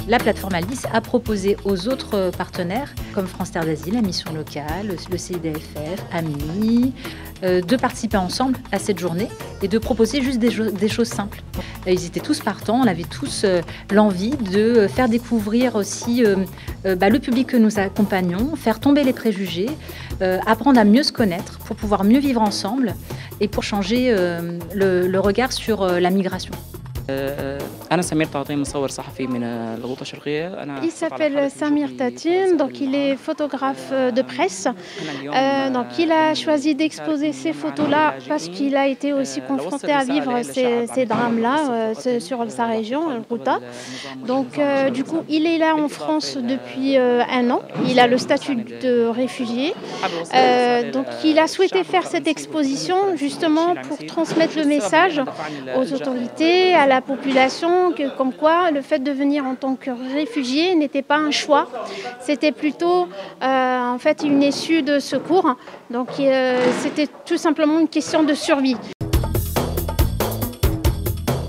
La plateforme Alice a proposé aux autres partenaires, comme France Terre d'Asile, la mission locale, le CIDFF, AMI, de participer ensemble à cette journée et de proposer juste des choses simples. Ils étaient tous partants, on avait tous l'envie de faire découvrir aussi le public que nous accompagnons, faire tomber les préjugés, apprendre à mieux se connaître pour pouvoir mieux vivre ensemble et pour changer le regard sur la migration. Il s'appelle Samir Tatin, donc il est photographe de presse. Donc il a choisi d'exposer ces photos-là parce qu'il a été aussi confronté à vivre ces drames-là sur sa région, Ghouta. Donc du coup, il est là en France depuis 1 an. Il a le statut de réfugié. Donc il a souhaité faire cette exposition justement pour transmettre le message aux autorités, à la population, comme quoi le fait de venir en tant que réfugié n'était pas un choix, c'était plutôt en fait une issue de secours. Donc c'était tout simplement une question de survie.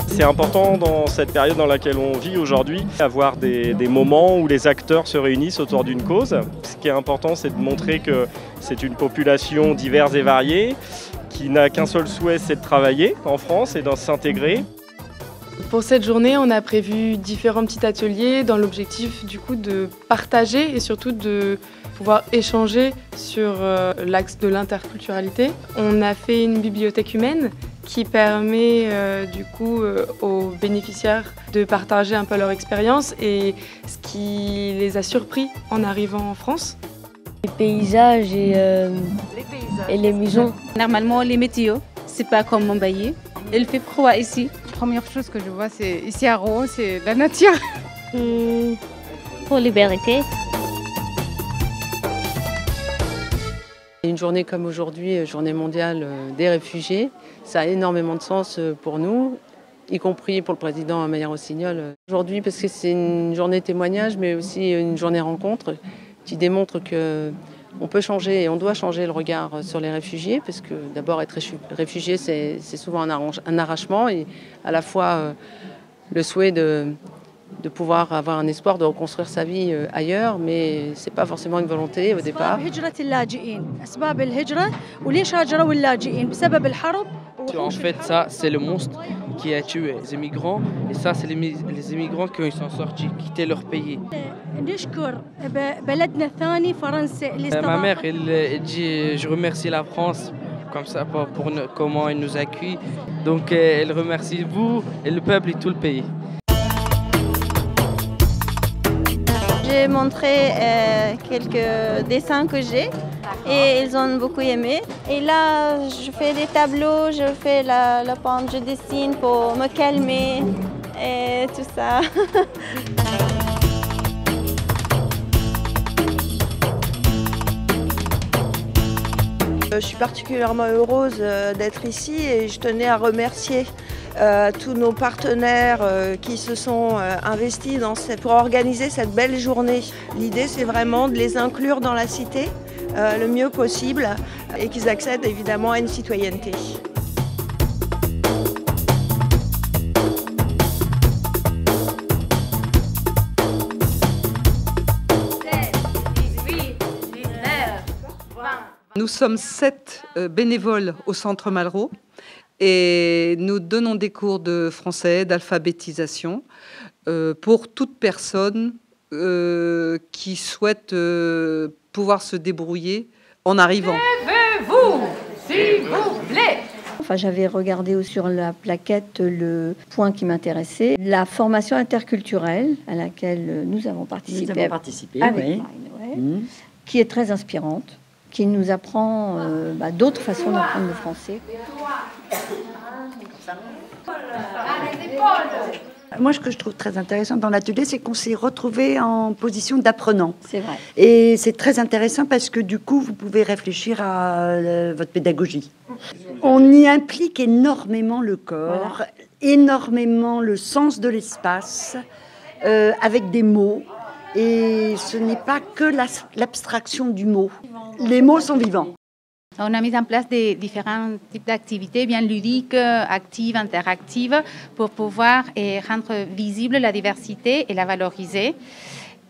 C'est important dans cette période dans laquelle on vit aujourd'hui, avoir des moments où les acteurs se réunissent autour d'une cause. Ce qui est important, c'est de montrer que c'est une population diverse et variée, qui n'a qu'un seul souhait, c'est de travailler en France et de s'intégrer. Pour cette journée, on a prévu différents petits ateliers dans l'objectif du coup de partager et surtout de pouvoir échanger sur l'axe de l'interculturalité. On a fait une bibliothèque humaine qui permet du coup aux bénéficiaires de partager un peu leur expérience et ce qui les a surpris en arrivant en France. Les paysages et les maisons. Normalement, les météos, c'est pas comme Montbaillé. Il fait froid ici. La première chose que je vois, c'est ici à Rouen, c'est la nature. Pour liberté. Une journée comme aujourd'hui, journée mondiale des réfugiés, ça a énormément de sens pour nous, y compris pour le président Maya Rossignol. Aujourd'hui, parce que c'est une journée témoignage, mais aussi une journée rencontre qui démontre qu'on peut changer et on doit changer le regard sur les réfugiés, parce que d'abord être réfugié, c'est souvent un arrachement et à la fois le souhait de pouvoir avoir un espoir de reconstruire sa vie ailleurs, mais ce n'est pas forcément une volonté au départ. En fait, ça, c'est le monstre qui a tué les immigrants, et ça, c'est les immigrants qui sont sortis, quitter leur pays. Ma mère, elle dit, je remercie la France comme ça pour comment elle nous accueille. Donc, elle remercie vous et le peuple et tout le pays. J'ai montré quelques dessins que j'ai et ils ont beaucoup aimé. Et là, je fais des tableaux, je fais la pente, je dessine pour me calmer et tout ça. Je suis particulièrement heureuse d'être ici et je tenais à remercier tous nos partenaires qui se sont investis pour organiser cette belle journée. L'idée, c'est vraiment de les inclure dans la cité le mieux possible et qu'ils accèdent évidemment à une citoyenneté. Nous sommes 7 bénévoles au Centre Malraux et nous donnons des cours de français, d'alphabétisation pour toute personne qui souhaite pouvoir se débrouiller en arrivant. Levez-vous, s'il vous plaît. Enfin, j'avais regardé sur la plaquette le point qui m'intéressait, la formation interculturelle à laquelle nous avons participé. Nous avons participé, avec oui. Marine, qui est très inspirante, qui nous apprend d'autres façons d'apprendre le français. Moi, ce que je trouve très intéressant dans l'atelier, c'est qu'on s'est retrouvés en position d'apprenant. C'est vrai. Et c'est très intéressant parce que du coup, vous pouvez réfléchir à votre pédagogie. On y implique énormément le corps, voilà. Énormément le sens de l'espace, avec des mots. Et ce n'est pas que l'abstraction du mot. Les mots sont vivants. On a mis en place différents types d'activités bien ludiques, actives, interactives, pour pouvoir rendre visible la diversité et la valoriser.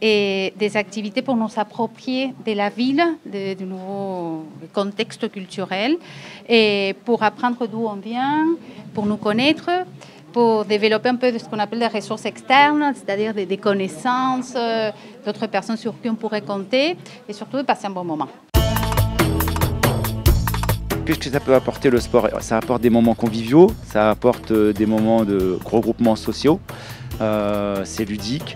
Et des activités pour nous approprier de la ville, du nouveau contexte culturel, et pour apprendre d'où on vient, pour nous connaître, pour développer un peu de ce qu'on appelle des ressources externes, c'est-à-dire des connaissances, d'autres personnes sur qui on pourrait compter, et surtout de passer un bon moment. Qu'est-ce que ça peut apporter le sport? Ça apporte des moments conviviaux, ça apporte des moments de regroupements sociaux, c'est ludique.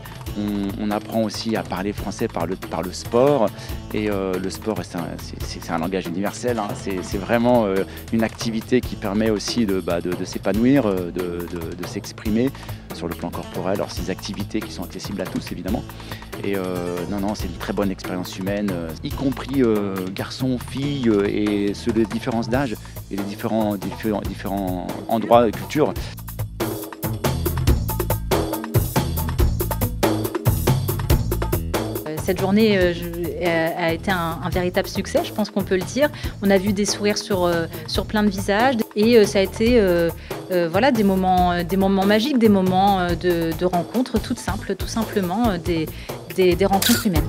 On apprend aussi à parler français par le sport, et le sport c'est un langage universel, hein. C'est vraiment une activité qui permet aussi de s'épanouir, de s'exprimer sur le plan corporel. Alors ces activités qui sont accessibles à tous évidemment, et non, c'est une très bonne expérience humaine, y compris garçons, filles, et sur les différences d'âge et les différents endroits de culture. Cette journée a été un véritable succès, je pense qu'on peut le dire. On a vu des sourires sur plein de visages, et ça a été voilà, des moments magiques, des moments de rencontres toutes simples, tout simplement des rencontres humaines.